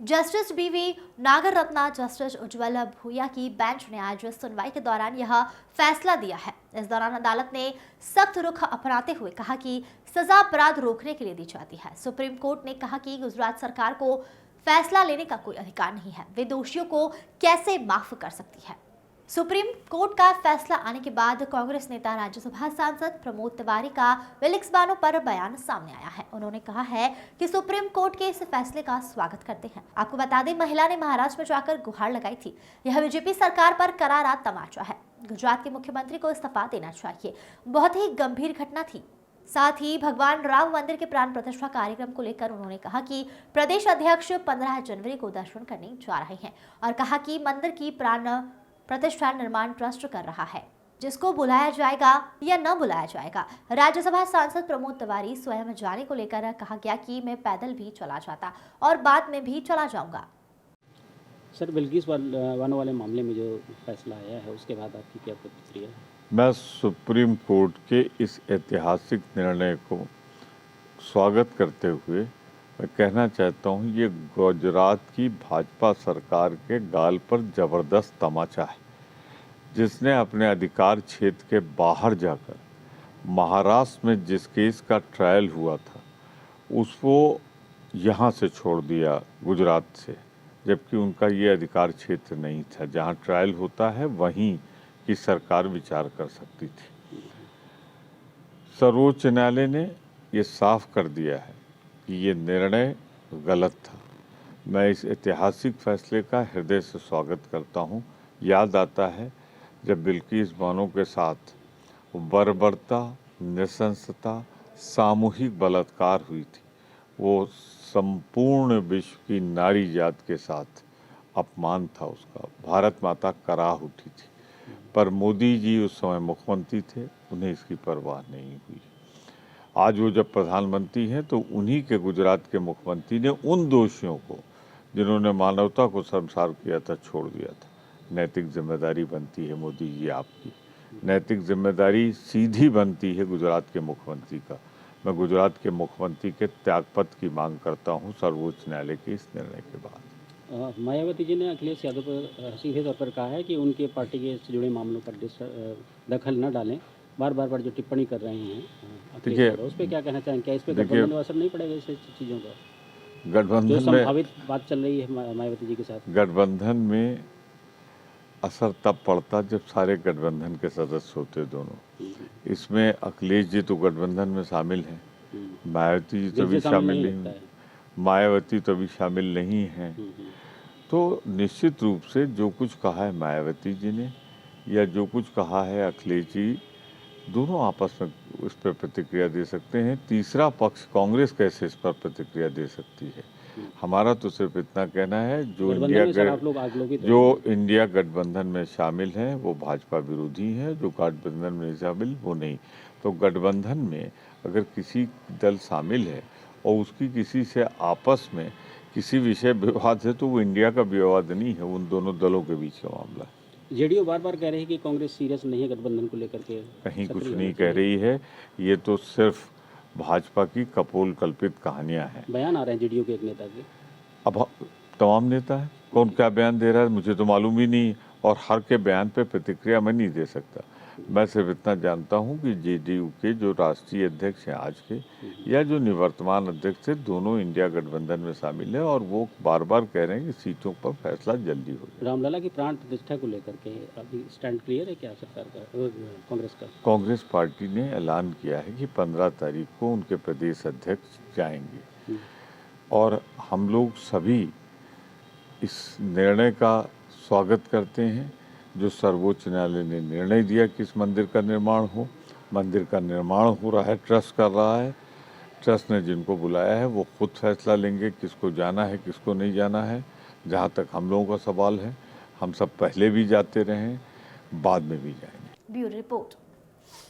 Justice बीवी Nagarathna justice उज्ज्वल भूया की bench ने आज सुनवाई के दौरान यह फैसला दिया है। इस दौरान अदालत ने सख्त रुख अपनाते हुए कहा कि सजा अपराध रोकने के लिए दी जाती है। सुप्रीम कोर्ट ने कहा कि गुजरात सरकार को फैसला लेने का कोई अधिकार नहीं है, वे दोषियों को कैसे माफ कर सकती है। सुप्रीम कोर्ट का फैसला आने के बाद कांग्रेस नेता राज्यसभा सांसद प्रमोद तिवारी का विलिक्स बानो पर बयान सामने आया है। उन्होंने कहा है कि सुप्रीम कोर्ट के इस फैसले का स्वागत करते हैं। आपको बता दें, महिला ने महाराष्ट्र में जाकर गुहार लगाई थी। यह बीजेपी सरकार पर करारा तमाचा है। गुजरात के मुख्यमंत्री को इस्तीफा देना चाहिए। बहुत ही गंभीर घटना थी। साथ ही भगवान राम मंदिर के प्राण प्रतिष्ठा कार्यक्रम को लेकर उन्होंने कहा कि प्रदेश अध्यक्ष 15 जनवरी को दर्शन करने जा रहे हैं और कहा कि मंदिर की प्राण प्रतिष्ठा निर्माण ट्रस्ट कर रहा है, जिसको बुलाया जाएगा या न बुलाया जाएगा। राज्यसभा सांसद प्रमोद तिवारी स्वयं जाने को लेकर कहा गया कि मैं पैदल भी चला जाता और बाद में भी चला जाऊंगा। सर, बिल्किस बानो वाले मामले में जो फैसला आया है उसके बाद आपकी क्या प्रतिक्रिया है? मैं सुप्रीम कोर्ट के इस ऐतिहासिक निर्णय को स्वागत करते हुए मैं कहना चाहता हूँ, ये गुजरात की भाजपा सरकार के गाल पर ज़बरदस्त तमाचा है, जिसने अपने अधिकार क्षेत्र के बाहर जाकर महाराष्ट्र में जिस केस का ट्रायल हुआ था उसको यहाँ से छोड़ दिया गुजरात से, जबकि उनका ये अधिकार क्षेत्र नहीं था। जहाँ ट्रायल होता है वहीं की सरकार विचार कर सकती थी। सर्वोच्च न्यायालय ने ये साफ कर दिया है कि ये निर्णय गलत था। मैं इस ऐतिहासिक फैसले का हृदय से स्वागत करता हूँ। याद आता है जब बिल्किस बानो के साथ बर्बरता, नृशंसता, सामूहिक बलात्कार हुई थी, वो संपूर्ण विश्व की नारी जात के साथ अपमान था उसका। भारत माता कराह उठी थी, पर मोदी जी उस समय मुख्यमंत्री थे, उन्हें इसकी परवाह नहीं हुई। आज वो जब प्रधानमंत्री हैं तो उन्हीं के गुजरात के मुख्यमंत्री ने उन दोषियों को, जिन्होंने मानवता को शर्मसार किया था, छोड़ दिया था। नैतिक जिम्मेदारी बनती है मोदी जी आपकी, नैतिक जिम्मेदारी सीधी बनती है गुजरात के मुख्यमंत्री का। मैं गुजरात के मुख्यमंत्री के त्यागपत्र की मांग करता हूँ सर्वोच्च न्यायालय के इस निर्णय के बाद। मायावती जी ने अखिलेश यादव पर सीधे तौर पर कहा है कि उनके पार्टी के से जुड़े मामलों पर दखल न डालें। बार बार जो टिप्पणी कर रहे हैं देखिए, उस पर क्या कहना चाहेंगे? क्या इस पर गठबंधन में असर नहीं पड़ेगा इस चीज़ों का? गठबंधन में संभावित बात चल रही है मायावती जी के साथ, गठबंधन में असर तब पड़ता जब सारे गठबंधन के सदस्य होते दोनों। इसमें अखिलेश जी तो गठबंधन में शामिल हैं, मायावती जी तो भी शामिल नहीं, मायावती तो भी शामिल नहीं हैं। तो निश्चित रूप से जो कुछ कहा है मायावती जी ने या जो कुछ कहा है अखिलेश जी, दोनों आपस में इस पर प्रतिक्रिया दे सकते हैं। तीसरा पक्ष कांग्रेस कैसे इस पर प्रतिक्रिया दे सकती है? हमारा तो सिर्फ इतना कहना है, जो इंडिया गठबंधन में शामिल हैं वो भाजपा विरोधी हैं, जो गठबंधन में नहीं शामिल वो नहीं। तो गठबंधन में अगर किसी दल शामिल है और उसकी किसी से आपस में किसी विषय विवाद है तो वो इंडिया का विवाद नहीं है, उन दोनों दलों के बीच का मामला है। जेडीयू बार बार कह रही है कि कांग्रेस सीरियस नहीं है गठबंधन को लेकर के। कहीं कुछ नहीं कह रही है, ये तो सिर्फ भाजपा की कपोल कल्पित कहानियां हैं। बयान आ रहे हैं जेडीयू के एक नेता के। अब तमाम नेता है, कौन क्या बयान दे रहा है मुझे तो मालूम ही नहीं, और हर के बयान पे प्रतिक्रिया मैं नहीं दे सकता। मैं सिर्फ इतना जानता हूं कि जेडीयू के जो राष्ट्रीय अध्यक्ष हैं आज के या जो निवर्तमान अध्यक्ष थे, दोनों इंडिया गठबंधन में शामिल है और वो बार बार कह रहे हैं कि सीटों पर फैसला जल्दी हो जाए। रामलला की प्राण प्रतिष्ठा को लेकर के अभी स्टैंड क्लियर है क्या सरकार का, कांग्रेस का? कांग्रेस पार्टी ने ऐलान किया है कि 15 तारीख को उनके प्रदेश अध्यक्ष जाएंगे और हम लोग सभी इस निर्णय का स्वागत करते हैं जो सर्वोच्च न्यायालय ने निर्णय दिया कि इस मंदिर का निर्माण हो। मंदिर का निर्माण हो रहा है, ट्रस्ट कर रहा है। ट्रस्ट ने जिनको बुलाया है वो खुद फैसला लेंगे किसको जाना है किसको नहीं जाना है। जहाँ तक हम लोगों का सवाल है, हम सब पहले भी जाते रहे, बाद में भी जाएंगे। Bureau report.